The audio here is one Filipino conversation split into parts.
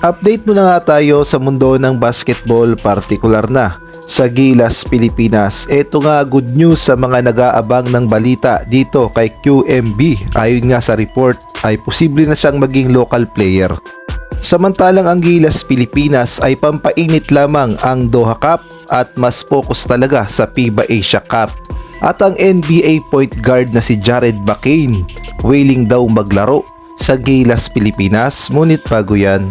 Update muna nga tayo sa mundo ng basketball, partikular na sa Gilas, Pilipinas. Ito nga good news sa mga nag-aabang ng balita dito kay QMB. Ayon nga sa report ay posible na siyang maging local player. Samantalang ang Gilas, Pilipinas ay pampainit lamang ang Doha Cup at mas focus talaga sa FIBA Asia Cup. At ang NBA point guard na si Jared Bacane willing daw maglaro sa Gilas, Pilipinas. Ngunit bago yan,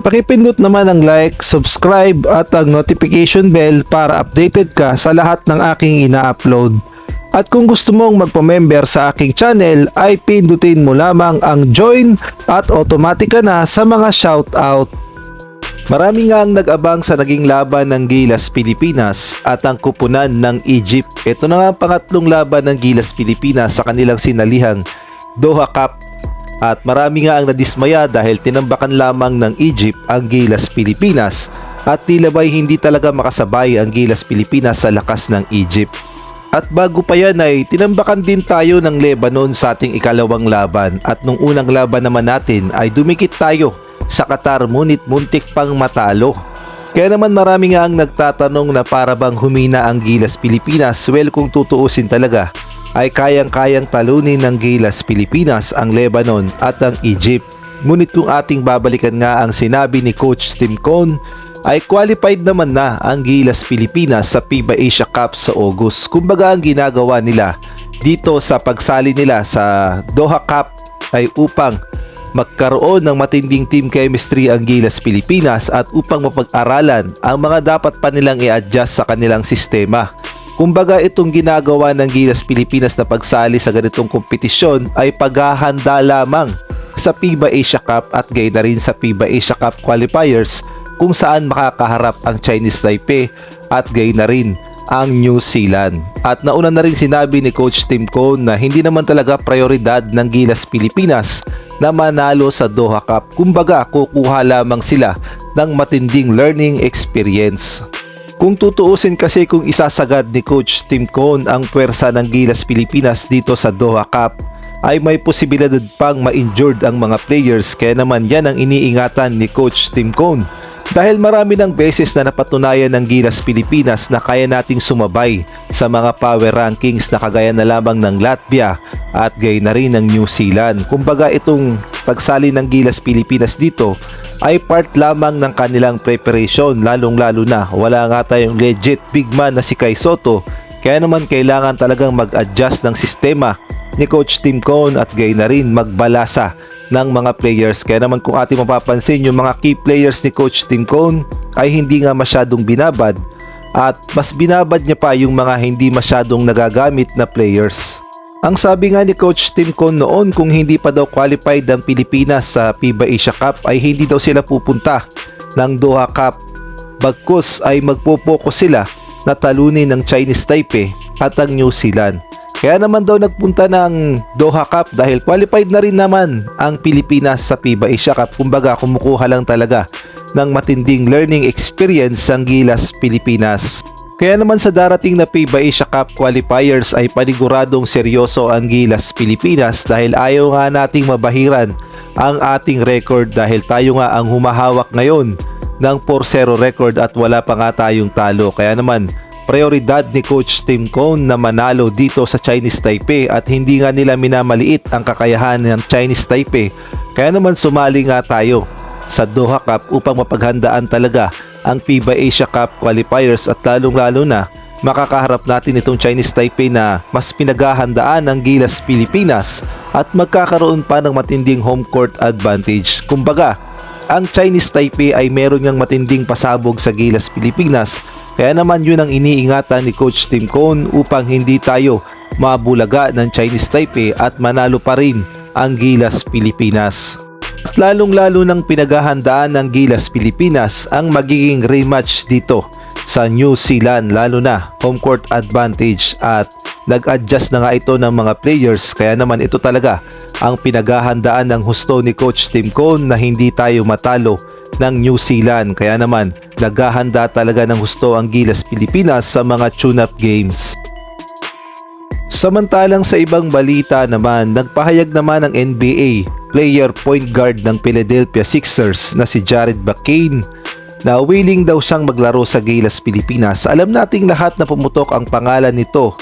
pakipindot naman ang like, subscribe at ang notification bell para updated ka sa lahat ng aking ina-upload. At kung gusto mong magpa-member sa aking channel ay pindutin mo lamang ang join at automatic ka na sa mga shoutout. Marami nga ang nag-abang sa naging laban ng Gilas, Pilipinas at ang kupunan ng Egypt. Ito na nga ang pangatlong laban ng Gilas, Pilipinas sa kanilang sinalihang Doha Cup. At marami nga ang nadismaya dahil tinambakan lamang ng Egypt ang Gilas, Pilipinas at tila ba'y hindi talaga makasabay ang Gilas, Pilipinas sa lakas ng Egypt. At bago pa yan ay tinambakan din tayo ng Lebanon sa ating ikalawang laban at nung unang laban naman natin ay dumikit tayo sa Qatar ngunit muntik pang matalo. Kaya naman marami nga ang nagtatanong na para bang humina ang Gilas, Pilipinas. Well, kung tutuusin talaga ay kayang-kayang talunin ng Gilas, Pilipinas ang Lebanon at ang Egypt. Ngunit kung ating babalikan nga ang sinabi ni Coach Tim Cone ay qualified naman na ang Gilas, Pilipinas sa FIBA Asia Cup sa August. Kumbaga ang ginagawa nila dito sa pagsali nila sa Doha Cup ay upang magkaroon ng matinding team chemistry ang Gilas, Pilipinas at upang mapag-aralan ang mga dapat pa nilang i-adjust sa kanilang sistema. Kumbaga itong ginagawa ng Gilas, Pilipinas na pagsali sa ganitong kompetisyon ay paghahanda lamang sa FIBA Asia Cup at gayon na rin sa FIBA Asia Cup qualifiers kung saan makakaharap ang Chinese Taipei at gayon na rin ang New Zealand. At nauna na rin sinabi ni Coach Tim Cone na hindi naman talaga prioridad ng Gilas, Pilipinas na manalo sa Doha Cup. Kumbaga kukuha lamang sila ng matinding learning experience. Kung tutuusin kasi kung isasagad ni Coach Tim Cone ang puwersa ng Gilas, Pilipinas dito sa Doha Cup ay may posibilidad pang ma-injured ang mga players, kaya naman yan ang iniingatan ni Coach Tim Cone. Dahil marami ng beses na napatunayan ng Gilas, Pilipinas na kaya nating sumabay sa mga power rankings na kagaya na lamang ng Latvia at gayon na rin ng New Zealand. Kumbaga itong pagsali ng Gilas, Pilipinas dito ay part lamang ng kanilang preparation, lalong-lalo na wala nga tayong legit big man na si Kai Sotto, kaya naman kailangan talagang mag-adjust ng sistema ni Coach Tim Cone at gayon na rin magbalasa ng mga players. Kaya naman kung ating mapapansin, yung mga key players ni Coach Tim Cone ay hindi nga masyadong binabad at mas binabad niya pa yung mga hindi masyadong nagagamit na players. Ang sabi nga ni Coach Tim Cone noon, kung hindi pa daw qualified ang Pilipinas sa FIBA Asia Cup ay hindi daw sila pupunta ng Doha Cup. Bagkus ay magpo-focus sila na talunin ng Chinese Taipei at ang New Zealand. Kaya naman daw nagpunta ng Doha Cup dahil qualified na rin naman ang Pilipinas sa FIBA Asia Cup. Kumbaga kumukuha lang talaga ng matinding learning experience ang Gilas, Pilipinas. Kaya naman sa darating na FIBA Asia Cup qualifiers ay paniguradong seryoso ang Gilas, Pilipinas dahil ayaw nga nating mabahiran ang ating record dahil tayo nga ang humahawak ngayon ng 4-0 record at wala pa nga tayong talo. Kaya naman prioridad ni Coach Tim Cone na manalo dito sa Chinese Taipei at hindi nga nila minamaliit ang kakayahan ng Chinese Taipei. Kaya naman sumali nga tayo sa Doha Cup upang mapaghandaan talaga ang FIBA Asia Cup qualifiers at lalong-lalo na makakaharap natin itong Chinese Taipei na mas pinaghahandaan ng Gilas, Pilipinas at magkakaroon pa ng matinding home court advantage. Kumbaga, ang Chinese Taipei ay meron ngang matinding pasabog sa Gilas, Pilipinas. Kaya naman yun ang iniingatan ni Coach Tim Cone upang hindi tayo mabulaga ng Chinese Taipei at manalo pa rin ang Gilas, Pilipinas. At lalong-lalo ng pinaghahandaan ng Gilas, Pilipinas ang magiging rematch dito sa New Zealand, lalo na home court advantage at nag-adjust na nga ito ng mga players. Kaya naman ito talaga ang pinaghahandaan ng husto ni Coach Tim Cone na hindi tayo matalo ng New Zealand. Kaya naman naghahanda talaga ng husto ang Gilas, Pilipinas sa mga tune-up games. Samantalang sa ibang balita naman, nagpahayag naman ang NBA player point guard ng Philadelphia Sixers na si Jared McCain na willing daw siyang maglaro sa Gilas Pilipinas. Alam nating lahat na pumutok ang pangalan nito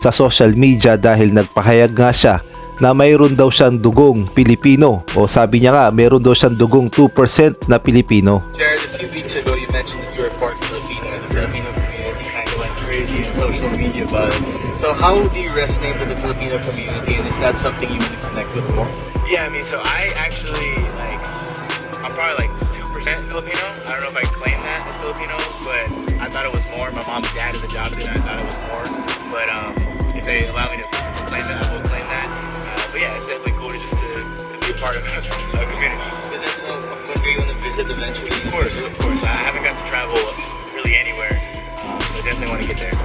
sa social media dahil nagpahayag nga siya na mayroon daw siyang dugong Pilipino, o sabi niya nga mayroon daw siyang dugong 2% na Pilipino. Jared, a few weeks ago you mentioned that you were part Filipino and the Filipino community kind of went crazy in social media about it. So how do you resonate with the Filipino community, and is that something you want to connect with more? Yeah, I mean, so I actually, I'm probably 2% Filipino. I don't know if I claim that as Filipino, but I thought it was more. My mom's dad is adopted, and I thought it was more. But if they allow me to claim that, I will claim that. But yeah, it's definitely cool to be a part of a community. Is that some country you want to visit eventually? Of course. I haven't got to travel really anywhere, so I definitely want to get there.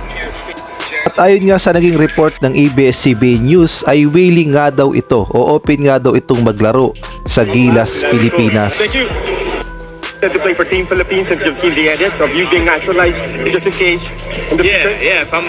Jared, At ayon nga sa naging report ng ABS-CBN News ay willing nga daw ito o open nga daw itong maglaro sa Gilas Pilipinas. Thank you. To play for Team Philippines, since you've seen the edits of you being naturalized, just in case in the future. Yeah, if I'm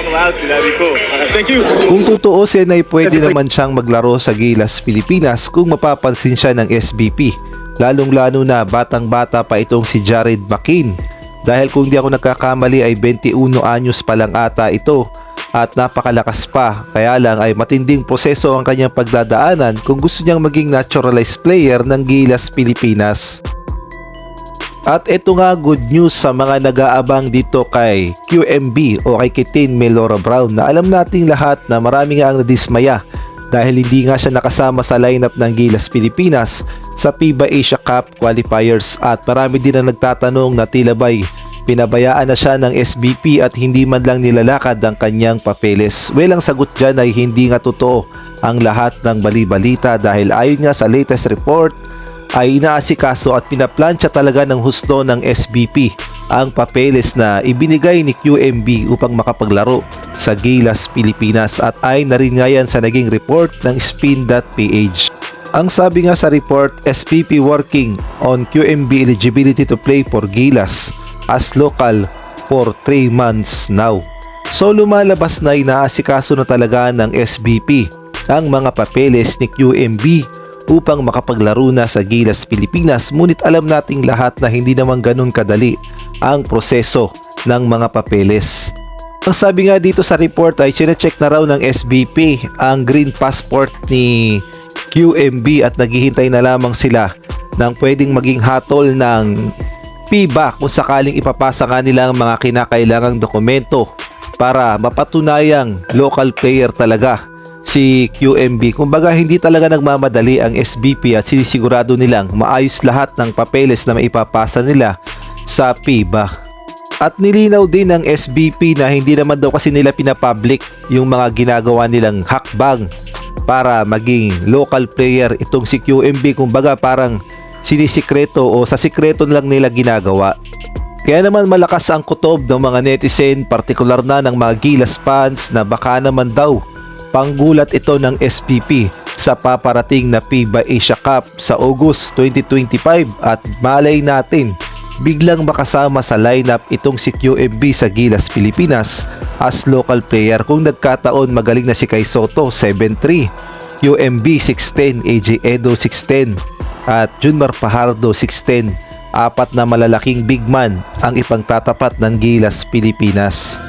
allowed to, that'd be cool. Thank you. Kung tutuusin ay pwede naman siyang maglaro sa Gilas Pilipinas kung mapapansin siya ng SBP. Lalong-lalo na batang-bata pa itong si Jared McCain. Dahil kung di ako nagkakamali ay 21 anyos pa lang ata ito at napakalakas pa. Kaya lang ay matinding proseso ang kanyang pagdadaanan kung gusto niyang maging naturalized player ng Gilas Pilipinas. At ito nga good news sa mga nag-aabang dito kay QMB o kay Kitin Melora Brown na alam nating lahat na marami nga ang nadismaya dahil hindi nga siya nakasama sa lineup ng Gilas Pilipinas sa FIBA Asia Cup qualifiers at marami din ang nagtatanong na tila ba'y pinabayaan na siya ng SBP at hindi man lang nilalakad ang kanyang papeles. Well, ang sagot dyan ay hindi nga totoo ang lahat ng bali-balita dahil ayon nga sa latest report ay inaasikaso at pinaplansya talaga ng husto ng SBP ang papeles na ibinigay ni QMB upang makapaglaro sa Gilas Pilipinas at ay na rin nga yan sa naging report ng spin.ph. Ang sabi nga sa report, SBP working on QMB eligibility to play for Gilas as local for 3 months now. So lumalabas na inaasikaso na talaga ng SBP ang mga papeles ni QMB upang makapaglaro na sa Gilas Pilipinas, ngunit alam nating lahat na hindi naman ganun kadali ang proseso ng mga papeles. Ang sabi nga dito sa report ay chinecheck na raw ng SBP ang green passport ni QMB at naghihintay na lamang sila ng pwedeng maging hatol ng FIBA kung sakaling ipapasa nga nila ang mga kinakailangang dokumento para mapatunayang local player talaga si QMB. Kumbaga hindi talaga nagmamadali ang SBP at sinisigurado nilang maayos lahat ng papeles na maipapasa nila sa FIBA. At nilinaw din ng SBP na hindi naman daw kasi nila pinapublic yung mga ginagawa nilang hakbang para maging local player itong si QMB. Kumbaga parang sinisikreto o sa sikreto lang nila ginagawa. Kaya naman malakas ang kutob ng mga netizen, partikular na ng mga Gilas fans na baka naman daw panggulat ito ng SBP sa paparating na FIBA Asia Cup sa August 2025 at malay natin biglang makasama sa lineup itong si QMB sa Gilas Pilipinas as local player kung nagkataon magaling na si Kai Soto 7'3", QMB 6'10", AJ Edo 6'10", at Junmar Fajardo 6'10", apat na malalaking big man ang ipangtatapat ng Gilas Pilipinas.